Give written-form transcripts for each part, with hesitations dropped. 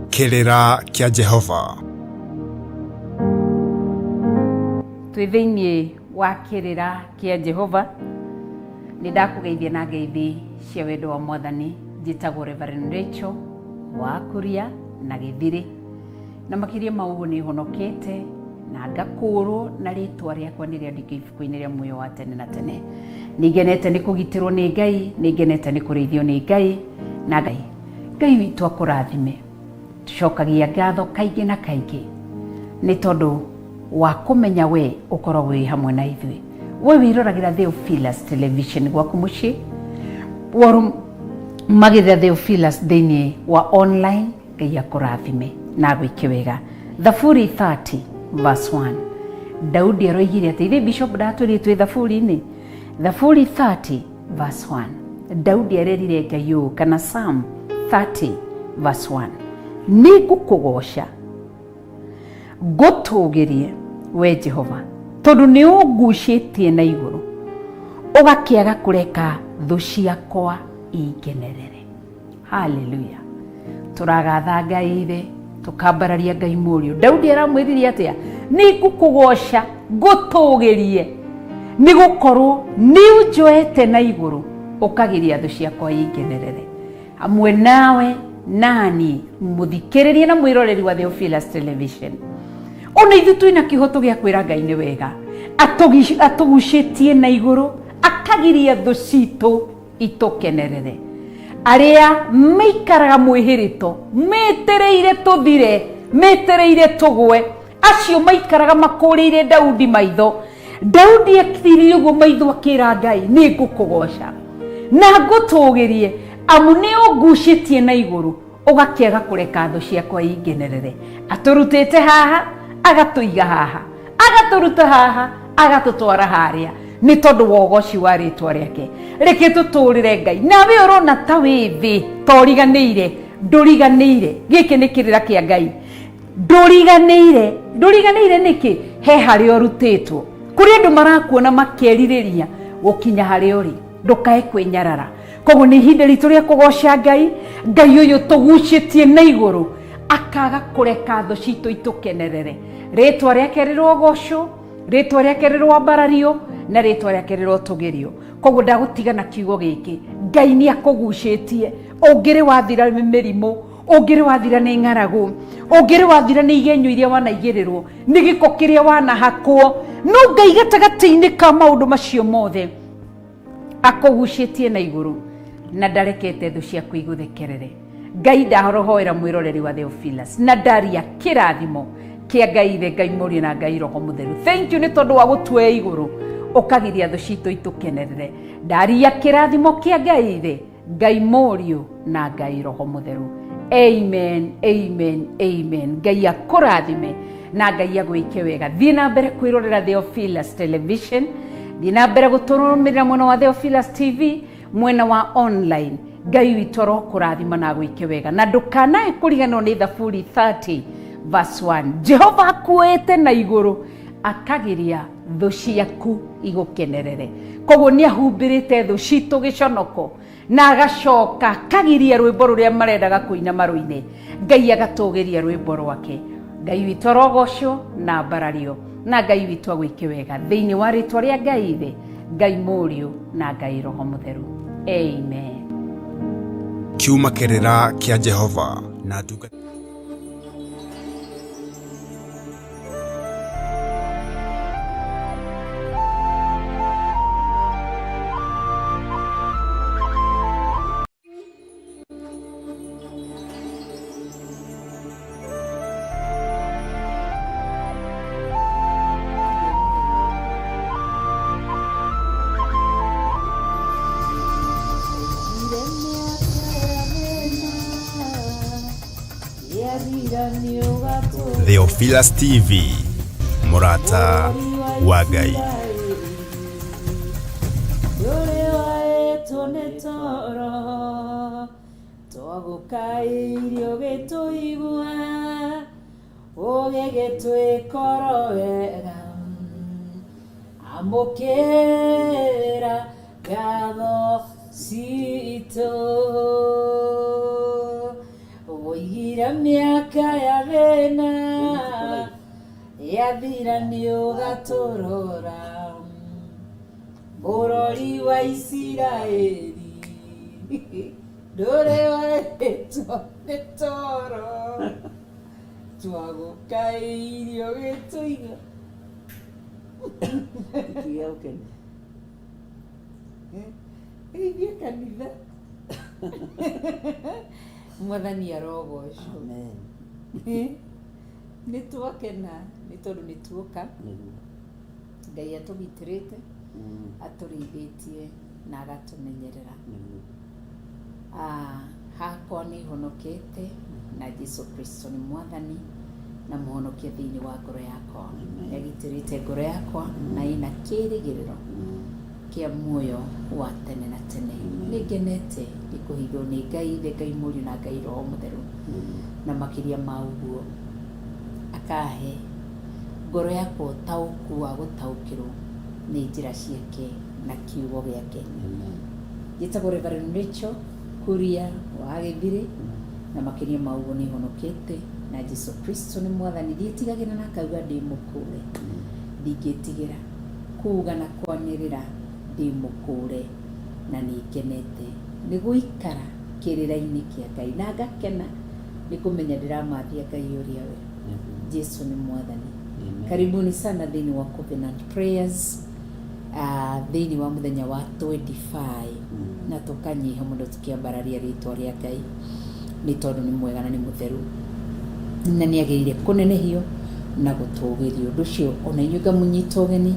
Kĩrĩra kĩa Jehova. Twĩ thĩinĩ wa kĩrĩra kĩa Jehova, nĩ ndakũgeithia na ngeithi cia wendo wa Mwathani. Njĩtagwo Reverend Rachel wa Kuria na Gĩthiri, na makĩria ma ũguo nĩ honokete na ngakũũrwo na rĩtwa rĩakwa nĩ rĩandĩke ibuku-inĩ rĩa muoyo wa tene na tene. Nĩngenete nĩ kũgitĩrwo nĩ Ngai, nĩngenete nĩ kũrĩithio nĩ Ngai, na Ngai witũ akũrathime. Tucokagia ngatho kaingĩ na kaingĩ nĩ tondũ wa kũmenya we ũkoragwo wĩ hamwe na ithuĩ. We wiroragĩra Theophilus Television gwaku mũciĩ, woru magĩtha Theophilus thĩinĩ wa online. Ngai akũrathime na gwĩke wega. Thaburi 30 verse 1, Daudi aroigire atĩ ithe Bishop ndatwĩrire twĩ thaburi-inĩ. Thaburi 30 verse 1, Daudi arerire Ngai ũũ, kana Psalm 30 verse 1, nĩ ngũkũgoca ngũtũũgĩrie we Jehova, tondũ nĩ ũngucĩtie na igũrũ, ũgakĩaga kũreka thũ ciakwa ingenerere. Hallelujah. Tũragatha Ngai ithe, tũkambararia Ngai mũriũ. Daudi aramwĩrire atĩa? Nĩ ngũkũgoca ngũtũũgĩrie, nĩ gũkorwo nĩ ũnjoete na igũrũ, ũkagiria thũ ciakwa ingenerere. Hamwe nawe nani mũthikĩrĩrie na mwĩroreri wa Theophilus Television, ona ithuĩ twĩna kĩhoto gĩa kwĩra Ngai nĩ wega, atũgucĩtie na igũrũ, akagiria thũ citũ itũkenerere. Arĩa maikaraga mwĩhĩrĩto, metereire tũthire, metereire tũgwe, acio maikaraga makũrĩire Daudi maitho. Daudi akiririe ũguo maitho akĩra Ngai, nĩ ngũkũgoca na ngũtũũgĩrie, amu nĩ ũngucĩtie na igũrũ, ũgakĩaga kũreka thũ ciakwa ingenerere. Atũrutĩte haha, agatũiga haha, agatũruta haha, agatũtwara harĩa, nĩ tondũ wa ũgoci wa rĩtwa rĩake. Reke tũtũũrĩre Ngai. Nawe ũrona ta wĩ thĩ, toriganĩire, ndũriganĩire. Gĩkĩ nĩ kĩrĩra kĩa Ngai. Ndũriganĩire. Ndũriganĩire nĩkĩ? He harĩa ũrutĩtwo. Kũrĩ andũ marakuona makerirĩria gũkinya harĩa ũrĩ. Ndũkae kwĩnyarara. Koguo nĩ ihinda ritũ rĩa kũgoca Ngai. Ngai ũyũ tũgucĩtie na igũrũ, akaga kũreka thũ citũ itũkenerere. Rĩtwa rĩake rĩrogocwo, rĩtwa rĩake rĩrwambarario, na rĩtwa rĩake rĩrotũgĩrio. Koguo ndagũtiga na kiugo gĩkĩ. Ngai nĩ akũgucĩtie. Ũngĩrĩ wathira mĩrimũ, ũngĩrĩ wathira nĩ ng'aragu, ũngĩrĩ wathira nĩ igenyo iria wanaigĩrĩrwo, nĩ gĩko kĩrĩa wanahakwo, no Ngai gatagatĩ-inĩ ka maũndũ macio mothe akũgucĩtie na igũrũ, na ndarekete thũ ciaku igũthekerere. Ngai ndarohoera mwĩroreri wa Theophilus, na ndaria kĩrathimo kĩa Ngai ithe, Ngai mũriũ na Ngai roho mũtheru. Thank you nĩ tondũ wa gũtuoya igũrũ, ũkagiria thũ citũ itũkenerere. Ndaria kĩrathimo kĩa Ngai ithe, Ngai mũriũ na Ngai roho mũtheru. Amen, amen, amen. Ngai akũrathime na Ngai agwĩke wega. Thiĩ na mbere kwĩrorera Theophilus Television, thiĩ na mbere gũtũrũmĩrĩra mwena wa Theophilus TV, mwena wa online. Ngai witũ arokũrathima na agwĩke wega, na ndũkanae kũriganĩrwo nĩ Thaburi 30 verse 1. Jehova akuĩte na igũrũ, akagiria thũ ciaku igũkenerere. Koguo nĩ ahumbĩrĩte thũ citũ gĩconoko, na agacoka akagiria rwĩmbo rũrĩa marendaga kũina marũ-inĩ. Ngai agatũũgĩria rwĩmbo rwake. Ngai witũ arogocwo na mbarario, na Ngai witũ agwĩke wega thĩinĩ wa rĩtwa rĩa Ngai ithe, Ngai mũriũ na Ngai roho mũtheru. Amen. Kiuma kĩrĩra kĩa Jehova na nduga. Theophilus TV, Murata wa Ngai. ya miaka ya thĩna yathira nĩ ũgatũrora mũrori wa Isiraeli ndũrĩ warĩtwo nĩ toro twagũkairio gĩtũiga ikiga ũkene ĩithie kanitha mwathani arogocwo nĩ twakena nĩ tondũ nĩ tuoka Ngai atũgitĩrĩte atũrĩithĩtie na agatũmenyerera hakwa nĩ honokete na Jesu Kristo nĩ mwathani na mũhonokia thĩinĩ wa ngoro yakwa nĩagitĩrĩte ngoro yakwa na ĩna kĩĩrĩgĩrĩro kia muoyo wa tene na tene nĩngenete gĩkũhithwo nĩ Ngai Ithe Ngai Mũriũ na Ngai Roho Mũtheru na makĩria ma ũguo akahe ngoro yakwa ũtaũku wa gũtaũkĩrwo nĩ njĩra ciake na kiugo gĩake njĩtagwo Reverend Rachel Kuria wa Gĩthirĩ na makĩria ma ũguo nĩ honokete na Jesu Kristo nĩ mwathani ndiĩtigagĩra na akauga ndĩ mũkũre ndingĩtigĩra kuuga na kwanĩrĩra ndĩ mũkũre na nĩngenete nĩ gũikara kĩrĩra-inĩ kĩa Ngai na ngakena nĩ kũmenya ndĩramathia Ngai ũrĩa we Jesu nĩ mwathani. Karibuni sana thĩinĩ wa Covenant Prayers thĩinĩ wa mũthenya wa 25 na tũkanyiha mũndũ tũkĩambararia rĩtwa rĩa Ngai nĩ tondũ nĩ mwega na nĩ mũtheru na nĩagĩrĩire kũnenehio na gũtũgĩrio ũndũ ũcio ona inyuĩ ngamũnyita ũgeni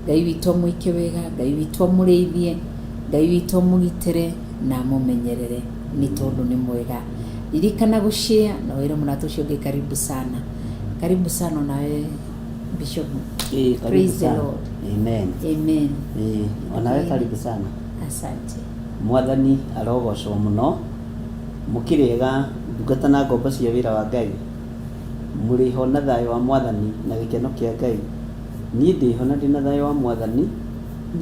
Ngai witũ amũike wega Ngai witũ amũrĩithie Ngai witũ amũgitĩre na amũmenyerere nĩ tondũ nĩ mwega ririkana gũshare na wĩra mũrata ũcio ũngĩ karibu sana nawe Bishop. Praise the Lord. Amen. Amen. Onawe karibu sana. Asante. Mwathani arogocwo mũno mũkĩrĩega ndungata na ngombo cia wĩra wa Ngai mũrĩ ho na thayũ wa mwathani na gĩkeno kĩa Ngai niĩ ndĩ ho na ndĩ na thayũ wa mwathani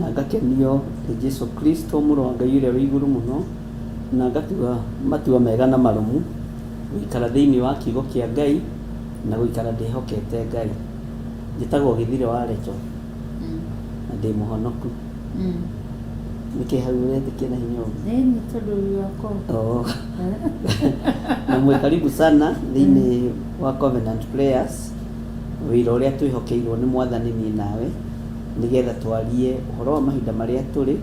na ngakenio nĩ Jesu Kristo mũrũ wa Ngai ũrĩa wĩ igũrũ mũno na ngatua matua mega na marũmu gũikara thĩinĩ wa kiugo kĩa Ngai na gũikara ndĩhokete Ngai njĩtagwo Gĩthirĩ wa Rachel na ndĩ mũhonoku nĩkĩ hau ũretĩkia na hinya nĩ tondũ wako na mwĩ karibu sana thĩinĩ wa Covenant Prayers wĩra ũrĩa twĩhokeirwo nĩ mwathani niĩ nawe nĩgetha twarie ũhoro wa mahinda marĩa tũrĩ